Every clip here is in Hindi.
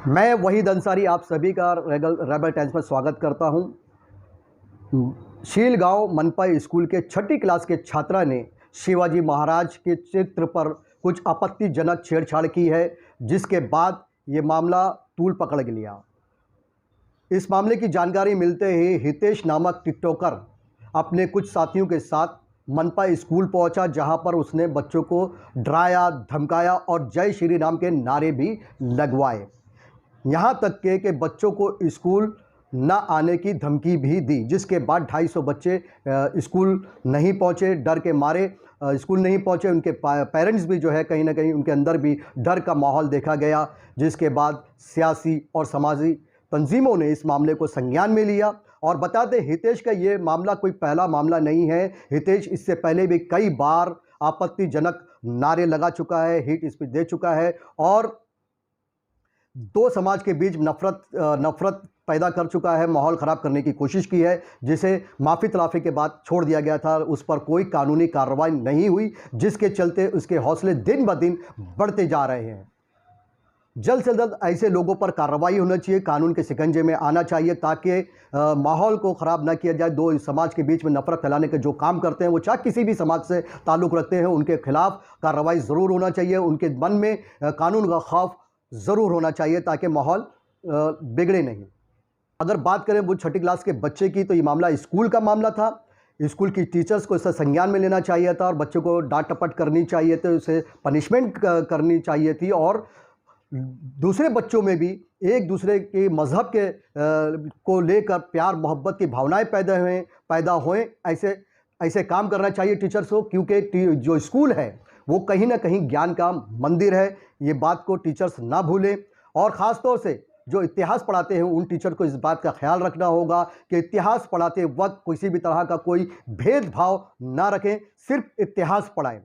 मैं वहीद अंसारी आप सभी का रेबल टाइम्स में स्वागत करता हूं। शीलगांव मनपा स्कूल के छठी क्लास के छात्रा ने शिवाजी महाराज के चित्र पर कुछ आपत्तिजनक छेड़छाड़ की है, जिसके बाद ये मामला तूल पकड़ लिया। इस मामले की जानकारी मिलते ही हितेश नामक टिकटॉकर अपने कुछ साथियों के साथ मनपा स्कूल पहुंचा, जहां पर उसने बच्चों को डराया, धमकाया और जय श्री राम के नारे भी लगवाए। यहाँ तक कि बच्चों को स्कूल न आने की धमकी भी दी, जिसके बाद 250 बच्चे स्कूल नहीं पहुँचे। डर के मारे स्कूल नहीं पहुँचे। उनके पेरेंट्स भी जो है कहीं ना कहीं उनके अंदर भी डर का माहौल देखा गया, जिसके बाद सियासी और समाजी तंजीमों ने इस मामले को संज्ञान में लिया। और बता दें, हितेश का ये मामला कोई पहला मामला नहीं है। हितेश इससे पहले भी कई बार आपत्तिजनक नारे लगा चुका है, हिट स्पीच दे चुका है और दो समाज के बीच नफरत पैदा कर चुका है, माहौल ख़राब करने की कोशिश की है, जिसे माफ़ी तलाफ़ी के बाद छोड़ दिया गया था। उस पर कोई कानूनी कार्रवाई नहीं हुई, जिसके चलते उसके हौसले दिन ब दिन बढ़ते जा रहे हैं। जल्द से जल्द ऐसे लोगों पर कार्रवाई होना चाहिए, कानून के शिकंजे में आना चाहिए, ताकि माहौल को ख़राब ना किया जाए। दो समाज के बीच में नफरत फैलाने के जो काम करते हैं, वो चाहे किसी भी समाज से ताल्लुक़ रखते हैं, उनके खिलाफ़ कार्रवाई ज़रूर होना चाहिए। उनके मन में कानून का खौफ ज़रूर होना चाहिए, ताकि माहौल बिगड़े नहीं। अगर बात करें वो छठी क्लास के बच्चे की, तो ये मामला स्कूल का मामला था। स्कूल की टीचर्स को इससे संज्ञान में लेना चाहिए था और बच्चों को डांट टपट करनी चाहिए थी, उसे पनिशमेंट करनी चाहिए थी। और दूसरे बच्चों में भी एक दूसरे के मज़हब के को लेकर प्यार मोहब्बत की भावनाएं पैदा होएं, ऐसे काम करना चाहिए टीचर्स को, क्योंकि जो स्कूल है वो कहीं ना कहीं ज्ञान का मंदिर है। ये बात को टीचर्स ना भूलें। और ख़ास तौर से जो इतिहास पढ़ाते हैं, उन टीचर को इस बात का ख्याल रखना होगा कि इतिहास पढ़ाते वक्त किसी भी तरह का कोई भेदभाव ना रखें, सिर्फ इतिहास पढ़ाएं,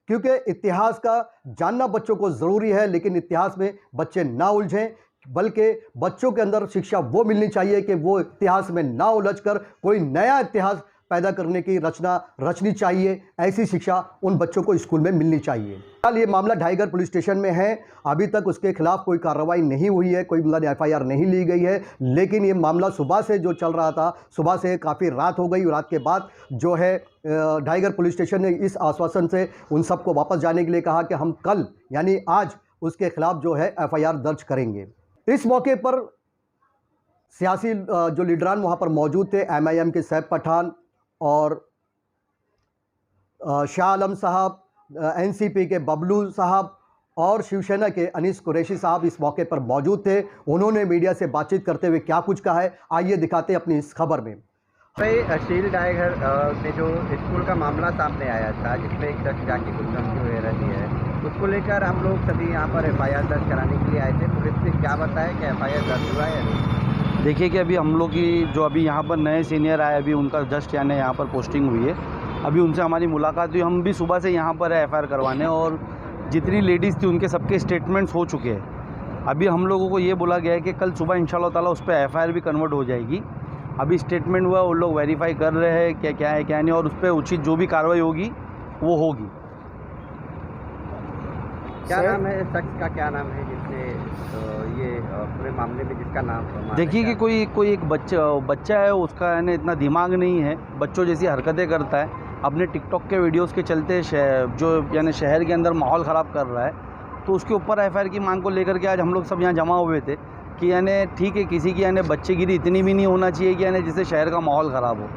क्योंकि इतिहास का जानना बच्चों को ज़रूरी है। लेकिन इतिहास में बच्चे ना उलझें, बल्कि बच्चों के अंदर शिक्षा वो मिलनी चाहिए कि वो इतिहास में ना उलझकर कोई नया इतिहास पैदा करने की रचनी चाहिए। ऐसी शिक्षा उन बच्चों को स्कूल में मिलनी चाहिए। फिलहाल ये मामला ढाईगढ़ पुलिस स्टेशन में है। अभी तक उसके खिलाफ कोई कार्रवाई नहीं हुई है, कोई FIR नहीं ली गई है। लेकिन ये मामला सुबह से जो चल रहा था, सुबह से काफ़ी रात हो गई। रात के बाद जो है ढाईगढ़ पुलिस स्टेशन ने इस आश्वासन से उन सबको वापस जाने के लिए कहा कि हम कल यानी आज उसके खिलाफ जो है FIR दर्ज करेंगे। इस मौके पर सियासी जो लीडरान वहाँ पर मौजूद थे, MIM के सैफ पठान और शाह आलम साहब, NCP के बबलू साहब और शिवसेना के अनीस कुरैशी साहब इस मौके पर मौजूद थे। उन्होंने मीडिया से बातचीत करते हुए क्या कुछ कहा है, आइए दिखाते हैं अपनी इस खबर में। भाई, शील ढाईगढ़ में जो स्कूल का मामला सामने आया था, जिसमें एक शख्स जाके कुछ धमकी वगैरह दी है, उसको लेकर हम लोग सभी यहाँ पर FIR दर्ज कराने के लिए आए थे। पुलिस ने क्या बताया कि FIR दर्ज हुआ है? देखिए कि अभी हम लोग की जो अभी यहाँ पर नए सीनियर आए, अभी उनका जस्ट यानी यहाँ पर पोस्टिंग हुई है। अभी उनसे हमारी मुलाकात हुई। हम भी सुबह से यहाँ पर है FIR करवाने, और जितनी लेडीज़ थी उनके सबके स्टेटमेंट्स हो चुके हैं। अभी हम लोगों को ये बोला गया है कि कल सुबह इंशाल्लाह ताला उस पर FIR भी कन्वर्ट हो जाएगी। अभी स्टेटमेंट हुआ, वो लोग वेरीफाई कर रहे हैं कि क्या है क्या नहीं, और उस पर उचित जो भी कार्रवाई होगी वो होगी। क्या नाम है शख्स का? क्या नाम है जिससे ये पूरे मामले में जिसका नाम? देखिए कि कोई एक बच्चा है, उसका यानी इतना दिमाग नहीं है, बच्चों जैसी हरकतें करता है। अपने टिकटॉक के वीडियोस के चलते जो यानी शहर के अंदर माहौल ख़राब कर रहा है, तो उसके ऊपर FIR की मांग को लेकर के आज हम लोग सब यहाँ जमा हुए थे कि यानी ठीक है, किसी की यानी बच्चेगिरी इतनी भी नहीं होना चाहिए कि यानी जिससे शहर का माहौल ख़राब हो।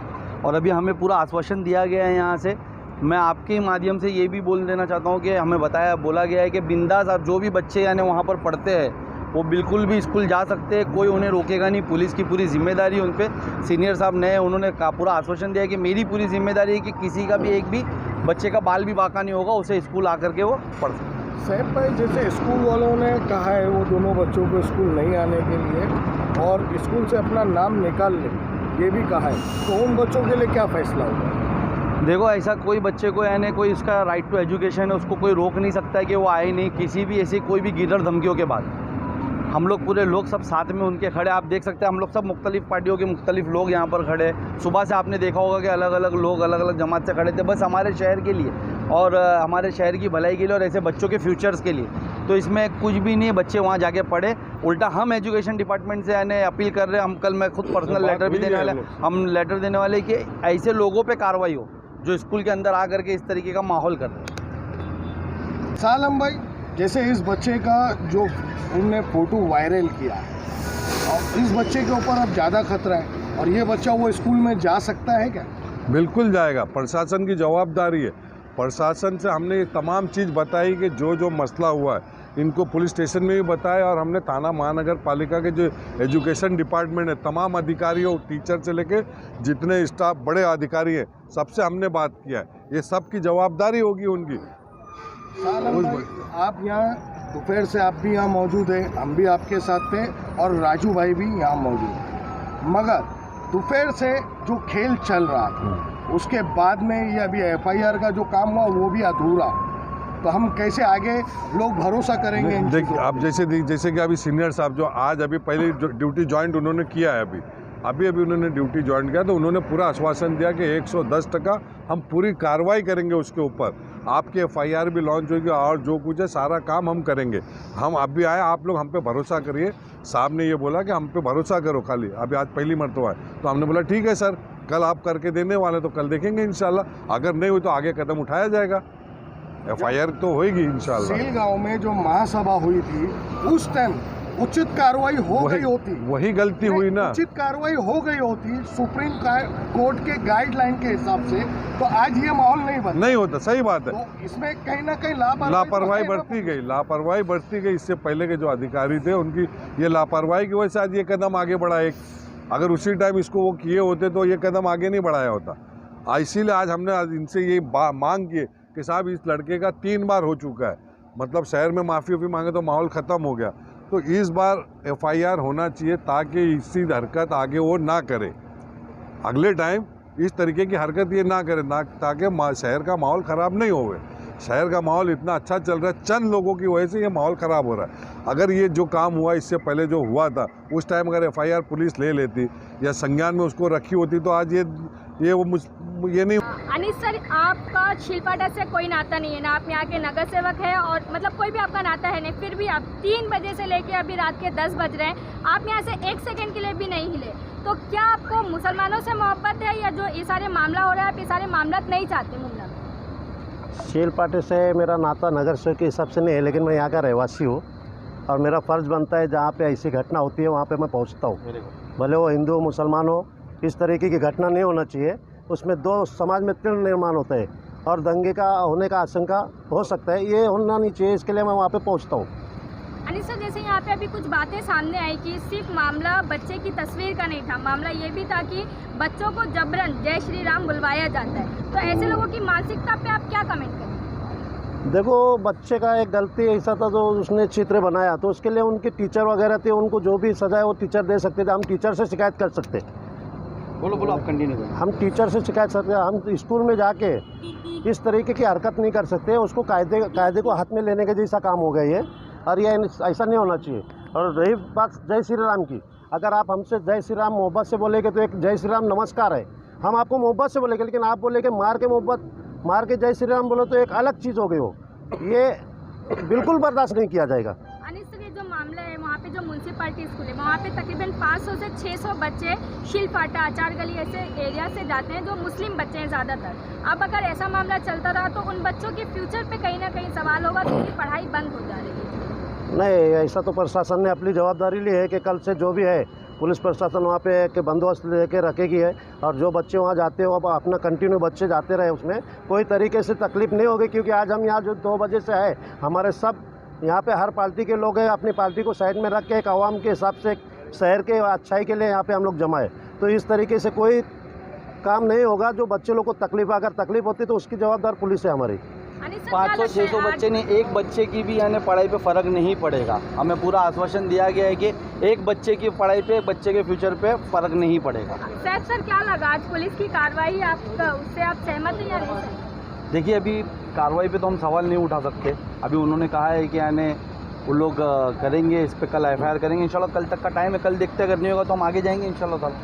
और अभी हमें पूरा आश्वासन दिया गया है यहाँ से। मैं आपके माध्यम से ये भी बोल देना चाहता हूँ कि हमें बोला गया है कि बिंदास आप जो भी बच्चे यानी वहाँ पर पढ़ते हैं वो बिल्कुल भी स्कूल जा सकते हैं, कोई उन्हें रोकेगा नहीं। पुलिस की पूरी जिम्मेदारी उन पर। सीनियर साहब नए, उन्होंने पूरा आश्वासन दिया कि मेरी पूरी जिम्मेदारी है कि किसी का भी एक भी बच्चे का बाल भी बाका नहीं होगा, उसे स्कूल आकर के वो पढ़ सकते। सैफ भाई, जैसे स्कूल वालों ने कहा है वो दोनों बच्चों को स्कूल नहीं आने के लिए और स्कूल से अपना नाम निकाल ले, ये भी कहा है, तो उन बच्चों के लिए क्या फ़ैसला होगा? देखो, ऐसा कोई बच्चे को यानी कोई उसका राइट टू एजुकेशन है, उसको कोई रोक नहीं सकता है कि वो आए नहीं, किसी भी ऐसी कोई भी गिरर धमकियों के बाद। हम लोग पूरे लोग सब साथ में उनके खड़े, आप देख सकते हैं हम लोग सब मुख्तलिफ़ पार्टियों के मुख्तलिफ़ लोग यहाँ पर खड़े। सुबह से आपने देखा होगा कि अलग अलग लोग अलग अलग जमात से खड़े थे, बस हमारे शहर के लिए और हमारे शहर की भलाई के लिए और ऐसे बच्चों के फ्यूचर्स के लिए। तो इसमें कुछ भी नहीं है, बच्चे वहाँ जाके पढ़े। उल्टा हम एजुकेशन डिपार्टमेंट से यानी अपील कर रहे हैं, हम कल मैं खुद पर्सनल लेटर भी देने वाले, हम लेटर देने वाले कि ऐसे लोगों पे कार्रवाई हो जो स्कूल के अंदर आकर के इस तरीके का माहौल कर रहे हैं। सालम भाई, जैसे इस बच्चे का जो उनने फ़ोटो वायरल किया है और इस बच्चे के ऊपर अब ज़्यादा खतरा है और ये बच्चा वो स्कूल में जा सकता है क्या? बिल्कुल जाएगा, प्रशासन की जवाबदारी है। प्रशासन से हमने ये तमाम चीज़ बताई कि जो मसला हुआ है इनको पुलिस स्टेशन में भी बताया और हमने थाना महानगर पालिका के जो एजुकेशन डिपार्टमेंट है तमाम अधिकारियों, टीचर से लेके जितने स्टाफ बड़े अधिकारी हैं सबसे हमने बात किया है। ये सब की जवाबदारी होगी उनकी। सालम भाई, आप यहाँ दोपहर से आप भी यहाँ मौजूद हैं, हम भी आपके साथ थे और राजू भाई भी यहाँ मौजूद हैं, मगर दोपहर से जो खेल चल रहा था उसके बाद में ये अभी FIR का जो काम हुआ वो भी अधूरा, तो हम कैसे आगे लोग भरोसा करेंगे? देखिए, आप जैसे कि अभी सीनियर साहब जो आज अभी पहले ड्यूटी ज्वाइंट उन्होंने किया है, अभी उन्होंने ड्यूटी ज्वाइन किया तो उन्होंने पूरा आश्वासन दिया कि 110% हम पूरी कार्रवाई करेंगे उसके ऊपर। आपकी FIR भी लॉन्च होगी और जो कुछ है सारा काम हम करेंगे। हम अभी आए, आप लोग हम पे भरोसा करिए। साहब ने ये बोला कि हम पे भरोसा करो खाली, अभी आज पहली मरतबा है तो हमने बोला ठीक है सर, कल आप करके देने वाले तो कल देखेंगे इंशाल्लाह। अगर नहीं हुई तो आगे कदम उठाया जाएगा, FIR तो होएगी इंशाल्लाह। सील गाँव में जो महासभा हुई थी उस टाइम उचित कार्रवाई हो गई होती, वही गलती हुई ना। उचित कार्रवाई हो गई होती सुप्रीम कोर्ट के गाइडलाइन के हिसाब से, तो आज ये माहौल नहीं होता। सही बात है, तो इसमें कहीं ना कहीं लापरवाही बढ़ती गई। इससे पहले के जो अधिकारी थे उनकी ये लापरवाही की वजह से आज ये कदम आगे बढ़ा। एक अगर उसी टाइम इसको वो किए होते तो ये कदम आगे नहीं बढ़ाया होता। इसीलिए आज हमने इनसे ये मांग की कि साहब इस लड़के का 3 बार हो चुका है, मतलब शहर में माफ़ी मांगे तो माहौल ख़त्म हो गया, तो इस बार FIR होना चाहिए ताकि इसी हरकत आगे वो ना करे, अगले टाइम इस तरीके की हरकत ये ना करे, ना ताकि शहर का माहौल ख़राब नहीं होवे। शहर का माहौल इतना अच्छा चल रहा है, चंद लोगों की वजह से ये माहौल ख़राब हो रहा है। अगर ये जो काम हुआ इससे पहले जो हुआ था उस टाइम अगर FIR पुलिस ले लेती या संज्ञान में उसको रखी होती तो आज ये नहीं। अनीस सर, आपका छिलपाटा से कोई नाता नहीं है ना, आप यहाँ के नगर सेवक हैं और मतलब कोई भी आपका नाता है नहीं, फिर भी आप 3 बजे से लेके अभी रात के 10 बज रहे हैं, आप यहाँ से 1 सेकंड के लिए भी नहीं हिले। तो क्या आपको मुसलमानों से मोहब्बत है या जो ये सारे मामला हो रहा है आप ये सारे मामला नहीं चाहते? मुमला शीलपाटे से मेरा नाता नगर सेवक के हिसाब से नहीं है, लेकिन मैं यहाँ का रहवासी हूँ और मेरा फ़र्ज़ बनता है जहाँ पे ऐसी घटना होती है वहाँ पे मैं पहुँचता हूँ, भले वो हिंदू मुसलमान हो। इस तरीके की घटना नहीं होना चाहिए, उसमें 2 समाज में तीर्ण निर्माण होता है और दंगे का होने का आशंका हो सकता है, ये होना नहीं चाहिए, इसके लिए मैं वहाँ पे पहुँचता हूँ। अनीस सर, जैसे यहाँ पे अभी कुछ बातें सामने आई कि सिर्फ मामला बच्चे की तस्वीर का नहीं था, मामला ये भी था कि बच्चों को जबरन जय श्री राम बुलवाया जाता है, तो ऐसे लोगों की मानसिकता पे आप क्या कमेंट करें? देखो, बच्चे का एक गलती ऐसा था जो उसने चित्र बनाया, तो उसके लिए उनके टीचर वगैरह थे, उनको जो भी सजा है वो टीचर दे सकते थे। हम टीचर से शिकायत कर सकते। बोलो आप कंटिन्यू करें। हम टीचर से शिकायत करते हैं, हम स्कूल में जाके इस तरीके की हरकत नहीं कर सकते, उसको कायदे को हाथ में लेने के जैसा काम हो गया ये, और ये ऐसा नहीं होना चाहिए। और रही बात जय श्री राम की, अगर आप हमसे जय श्री राम मोहब्बत से बोलेंगे तो एक जय श्री राम नमस्कार है, हम आपको मोहब्बत से बोलेंगे, लेकिन आप बोलेंगे मार के जय श्री राम बोलो तो एक अलग चीज़ हो गई हो, ये बिल्कुल बर्दाश्त नहीं किया जाएगा। जो मामला है वहाँ पे जो म्यूनसिपालिटी स्कूल है वहाँ पे तकरीबन 500 से 600 बच्चे शिलपाटा, आचार गली ऐसे एरिया से जाते हैं जो मुस्लिम बच्चे हैं ज़्यादातर। अब अगर ऐसा मामला चलता रहा तो उन बच्चों के फ्यूचर पे कहीं ना कहीं सवाल होगा तो उनकी पढ़ाई बंद हो जा रही है। नहीं, ऐसा तो प्रशासन ने अपनी जवाबदारी ली है कि कल से जो भी है पुलिस प्रशासन वहाँ पे के बंदोबस्त लेके रखेगी है, और जो बच्चे वहाँ जाते हो अब अपना कंटिन्यू बच्चे जाते रहे, उसमें कोई तरीके से तकलीफ नहीं होगी। क्योंकि आज हम यहाँ जो 2 बजे से है, हमारे सब यहाँ पे हर पार्टी के लोग हैं, अपनी पार्टी को साइड में रख के एक आवाम के हिसाब से शहर के अच्छाई के लिए यहाँ पे हम लोग जमा है। तो इस तरीके से कोई काम नहीं होगा जो बच्चे लोग को तकलीफ, अगर तकलीफ होती तो उसकी जवाबदार पुलिस है हमारी। 500-600 बच्चे नहीं, एक बच्चे की भी यानी पढ़ाई पे फ़र्क नहीं पड़ेगा। हमें पूरा आश्वासन दिया गया है कि एक बच्चे की पढ़ाई पे, बच्चे के फ्यूचर पे फ़र्क नहीं पड़ेगा। सर क्या लगा आज पुलिस की कार्रवाई, आपका उससे आप सहमत हैं या नहीं? देखिए, अभी कार्रवाई पे तो हम सवाल नहीं उठा सकते। अभी उन्होंने कहा है कि यानी वो लोग करेंगे इस पर, कल FIR करेंगे इंशाल्लाह। कल तक का टाइम है, कल देखते अगर नहीं होगा तो हम आगे जाएंगे इंशाल्लाह ताला।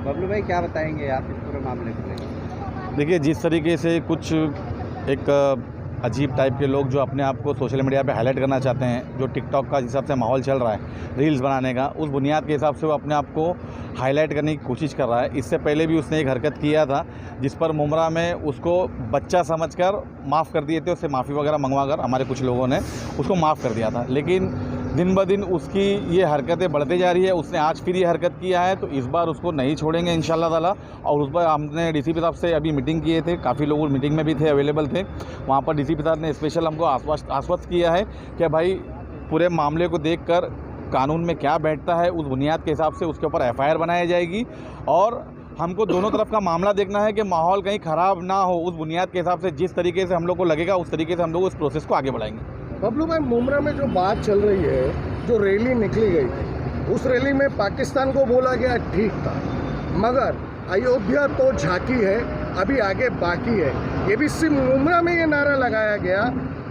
बबलू भाई क्या बताएंगे आप इस पूरे मामले को लेकर? देखिए, जिस तरीके से कुछ एक अजीब टाइप के लोग जो अपने आप को सोशल मीडिया पे हाईलाइट करना चाहते हैं, जो टिकटॉक का हिसाब से माहौल चल रहा है रील्स बनाने का, उस बुनियाद के हिसाब से वो अपने आप को हाईलाइट करने की कोशिश कर रहा है। इससे पहले भी उसने एक हरकत किया था जिस पर मुमरा में उसको बच्चा समझकर माफ़ कर दिए थे, उससे माफ़ी वगैरह मंगवा कर हमारे कुछ लोगों ने उसको माफ़ कर दिया था। लेकिन दिन ब दिन उसकी ये हरकतें बढ़ते जा रही है। उसने आज फिर ये हरकत किया है, तो इस बार उसको नहीं छोड़ेंगे इंशाल्लाह ताला। और उस बार हमने DCP साहब से अभी मीटिंग किए थे, काफ़ी लोग मीटिंग में भी थे, अवेलेबल थे। वहाँ पर DCP साहब ने स्पेशल हमको आश्वस्त किया है कि भाई पूरे मामले को देखकर कानून में क्या बैठता है उस बुनियाद के हिसाब से उसके ऊपर FIR बनाई जाएगी। और हमको दोनों तरफ का मामला देखना है कि माहौल कहीं ख़राब ना हो। उस बुनियाद के हिसाब से जिस तरीके से हम लोग को लगेगा उस तरीके से हम लोग उस प्रोसेस को आगे बढ़ाएंगे। बबलू भाई, मुमरा में जो बात चल रही है, जो रैली निकली गई थी, उस रैली में पाकिस्तान को बोला गया ठीक था, मगर अयोध्या तो झांकी है, अभी आगे बाकी है। ये भी सिर्फ मुमरा में ये नारा लगाया गया,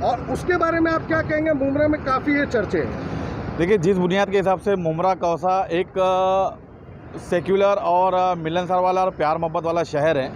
और उसके बारे में आप क्या कहेंगे? मुमरा में काफ़ी ये चर्चे हैं। देखिए, जिस बुनियाद के हिसाब से मुमरा कौसा एक सेक्युलर और मिलनसार वाला और प्यार मोहब्बत वाला शहर है,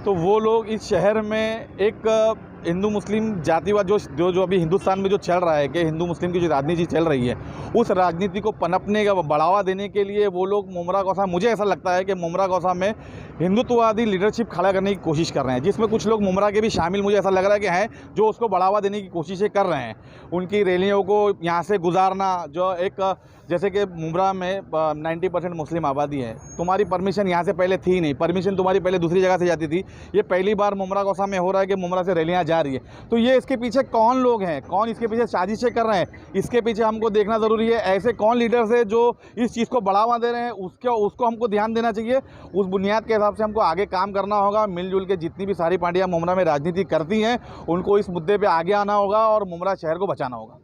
तो वो लोग इस शहर में एक हिंदू मुस्लिम जातिवाद जो अभी हिंदुस्तान में जो चल रहा है कि हिंदू मुस्लिम की जो राजनीति चल रही है, उस राजनीति को पनपने का बढ़ावा देने के लिए वो लोग मुमरा कौसा, मुझे ऐसा लगता है कि मुमरा कौसा में हिंदुत्ववादी लीडरशिप खड़ा करने की कोशिश कर रहे हैं, जिसमें कुछ लोग मुमरा के भी शामिल मुझे ऐसा लग रहा है कि हैं, जो उसको बढ़ावा देने की कोशिशें कर रहे हैं। उनकी रैलियों को यहाँ से गुजारना, जो एक जैसे कि मुमरा में 90% मुस्लिम आबादी है, तुम्हारी परमिशन यहाँ से पहले थी नहीं, परमिशन तुम्हारी पहले दूसरी जगह से जाती थी। ये पहली बार मुमरा कौसा में हो रहा है कि मुमरा से रैलियाँ जा रही है। तो ये इसके पीछे कौन लोग हैं, कौन इसके पीछे साजिशें कर रहे हैं, इसके पीछे हमको देखना ज़रूरी है। ऐसे कौन लीडर्स है जो इस चीज़ को बढ़ावा दे रहे हैं, उसको हमको ध्यान देना चाहिए। उस बुनियाद के हिसाब से हमको आगे काम करना होगा। मिलजुल के जितनी भी सारी पार्टियाँ मुमरा में राजनीति करती हैं, उनको इस मुद्दे पर आगे आना होगा और मुमरा शहर को बचाना होगा।